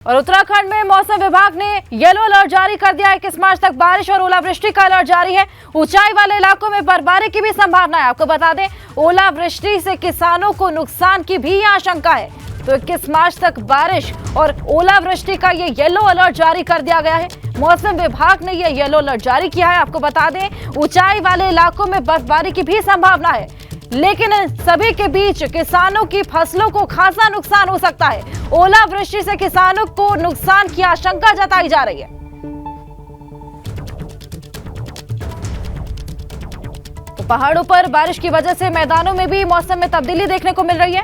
और उत्तराखंड में मौसम विभाग ने येलो अलर्ट जारी कर दिया है। 21 मार्च तक बारिश और ओलावृष्टि का अलर्ट जारी है। ऊंचाई वाले इलाकों में बर्फबारी की भी संभावना है। आपको बता दें, ओलावृष्टि से किसानों को नुकसान की भी आशंका है। तो 21 मार्च तक बारिश और ओलावृष्टि का ये येलो अलर्ट जारी कर दिया गया है। मौसम विभाग ने ये येलो अलर्ट जारी किया है। आपको बता दें, ऊंचाई वाले इलाकों में बर्फबारी की भी संभावना है, लेकिन सभी के बीच किसानों की फसलों को खासा नुकसान हो सकता है। ओलावृष्टि से किसानों को नुकसान की आशंका जताई जा रही है। तो पहाड़ों पर बारिश की वजह से मैदानों में भी मौसम में तब्दीली देखने को मिल रही है।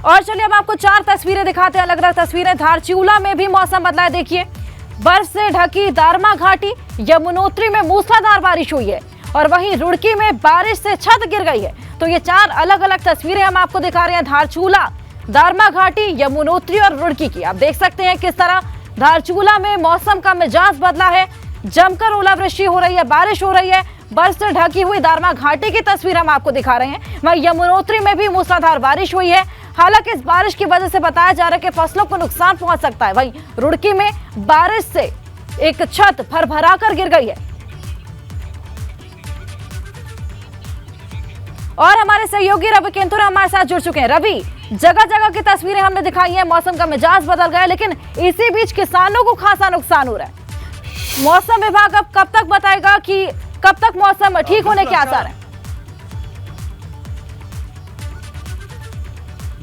और चलिए अब आपको 4 तस्वीरें दिखाते हैं, अलग अलग तस्वीरें। धारचूला में भी मौसम बदला है। देखिए, बर्फ से ढकी दारमा घाटी, यमुनोत्री में मूसलाधार बारिश हुई है और वहीं रुड़की में बारिश से छत गिर गई है। तो ये 4 अलग अलग तस्वीरें हम आपको दिखा रहे हैं। धारचूला, दारमा घाटी, यमुनोत्री और रुड़की की। आप देख सकते हैं किस तरह धारचूला में मौसम का मिजाज बदला है। जमकर ओलावृष्टि हो रही है, बारिश हो रही है। बर्फ से ढकी हुई दारमा घाटी की तस्वीर हम आपको दिखा रहे हैं। वहीं यमुनोत्री में भी मूसलाधार बारिश हुई है। हालांकि इस बारिश की वजह से बताया जा रहा है कि फसलों को नुकसान पहुंच सकता है। वहीं रुड़की में बारिश से एक छत भरभरा कर गिर गई है। और हमारे सहयोगी रवि केंतुरा हमारे साथ जुड़ चुके हैं। रवि, जगह जगह की तस्वीरें हमने दिखाई हैं, मौसम का मिजाज बदल गया, लेकिन इसी बीच किसानों को खासा नुकसान हो रहा है। मौसम विभाग अब कब तक बताएगा कि कब तक मौसम ठीक होने के आसार है?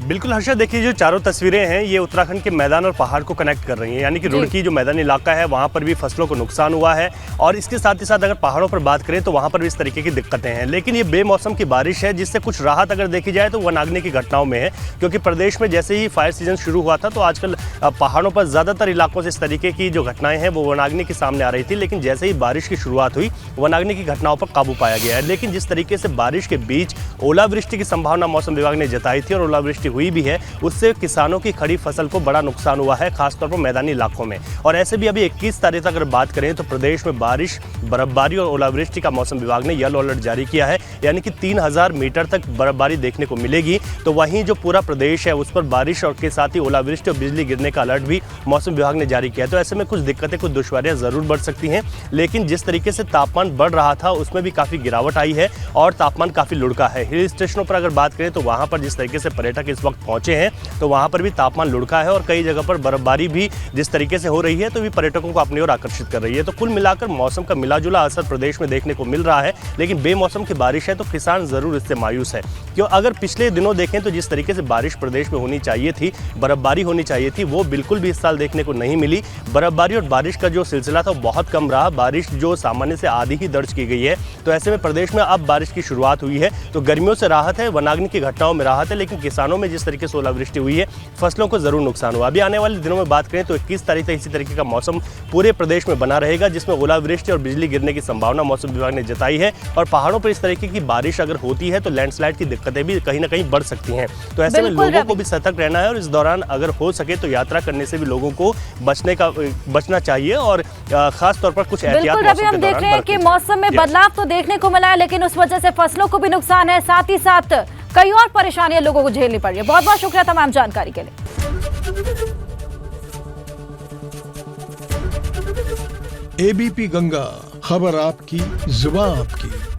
बिल्कुल हर्षा, देखिए जो चारों तस्वीरें हैं ये उत्तराखंड के मैदान और पहाड़ को कनेक्ट कर रही हैं। यानी कि रुड़की जो मैदानी इलाका है वहाँ पर भी फसलों को नुकसान हुआ है और इसके साथ ही साथ अगर पहाड़ों पर बात करें तो वहाँ पर भी इस तरीके की दिक्कतें हैं। लेकिन ये बेमौसम की बारिश है, जिससे कुछ राहत अगर देखी जाए तो वनाग्नि की घटनाओं में है, क्योंकि प्रदेश में जैसे ही फायर सीजन शुरू हुआ था तो आजकल पहाड़ों पर ज़्यादातर इलाकों से इस तरीके की जो घटनाएं हैं वो वनाग्नि के सामने आ रही थी। लेकिन जैसे ही बारिश की शुरुआत हुई, वनाग्नि की घटनाओं पर काबू पाया गया है। लेकिन जिस तरीके से बारिश के बीच ओलावृष्टि की संभावना मौसम विभाग ने जताई थी और ओलावृष्टि हुई भी है, उससे किसानों की खड़ी फसल को बड़ा नुकसान हुआ है, खासतौर पर मैदानी इलाकों में। और ऐसे भी अभी 21 तारीख तक अगर बात करें तो प्रदेश में बारिश, बर्फबारी और ओलावृष्टि का मौसम विभाग ने येलो अलर्ट जारी किया है। यानी कि 3000 मीटर तक बर्फबारी देखने को मिलेगी। तो वहीं जो पूरा प्रदेश है उस पर बारिश और के साथ ही ओलावृष्टि और बिजली गिरने का अलर्ट भी मौसम विभाग ने जारी किया है। तो ऐसे में कुछ दिक्कतें, कुछ दुश्वारियां जरूर बढ़ सकती हैं, लेकिन जिस तरीके से तापमान बढ़ रहा था उसमें भी काफ़ी गिरावट आई है और तापमान काफ़ी लुढ़का है। हिल स्टेशनों पर अगर बात करें तो वहाँ पर जिस तरीके से पर्यटक इस वक्त पहुँचे हैं तो वहाँ पर भी तापमान लुढ़का है और कई जगह पर बर्फबारी भी जिस तरीके से हो रही है तो भी पर्यटकों को अपनी ओर आकर्षित कर रही है। तो कुल मिलाकर मौसम का मिलाजुला असर प्रदेश में देखने को मिल रहा है। लेकिन बेमौसम की बारिश है तो किसान जरूर इससे मायूस है, क्यों अगर पिछले दिनों देखें तो जिस तरीके से बारिश प्रदेश में होनी चाहिए थी, बर्फबारी होनी चाहिए थी, वो बिल्कुल भी इस साल देखने को नहीं मिली। बर्फबारी और बारिश का जो सिलसिला था वो बहुत कम रहा। बारिश जो सामान्य से आधी ही दर्ज की गई है। तो ऐसे में प्रदेश में अब बारिश की शुरुआत हुई है तो गर्मियों से राहत है, वनाग्नि की घटनाओं में राहत है, लेकिन किसानों में जिस तरीके से ओलावृष्टि हुई है फसलों को जरूर नुकसान हुआ। अभी आने वाले दिनों में बात करें तो 21 तारीख तक इसी तरीके का मौसम पूरे प्रदेश में बना रहेगा, जिसमें ओलावृष्टि और बिजली गिरने की संभावना मौसम विभाग ने जताई है। और पहाड़ों पर इस तरीके की बारिश अगर होती है तो लैंडस्लाइड की दिक्कतें भी कहीं ना कहीं बढ़ सकती हैं। तो ऐसे में लोगों को भी सतर्क रहना है और इस दौरान अगर हो सके तो यात्रा करने से भी लोगों को बचना चाहिए और खास तौर पर कुछ एहतियात अभी हम देख रहे हैं कि मौसम में बदलाव तो देखने को मिला है, लेकिन उस वजह से फसलों को भी नुकसान है, साथ ही साथ कई और परेशानियां लोगों को झेलनी पड़ रही है। बहुत बहुत शुक्रिया तमाम जानकारी के लिए। एबीपी गंगा, खबर आपकी, जुबान आपकी।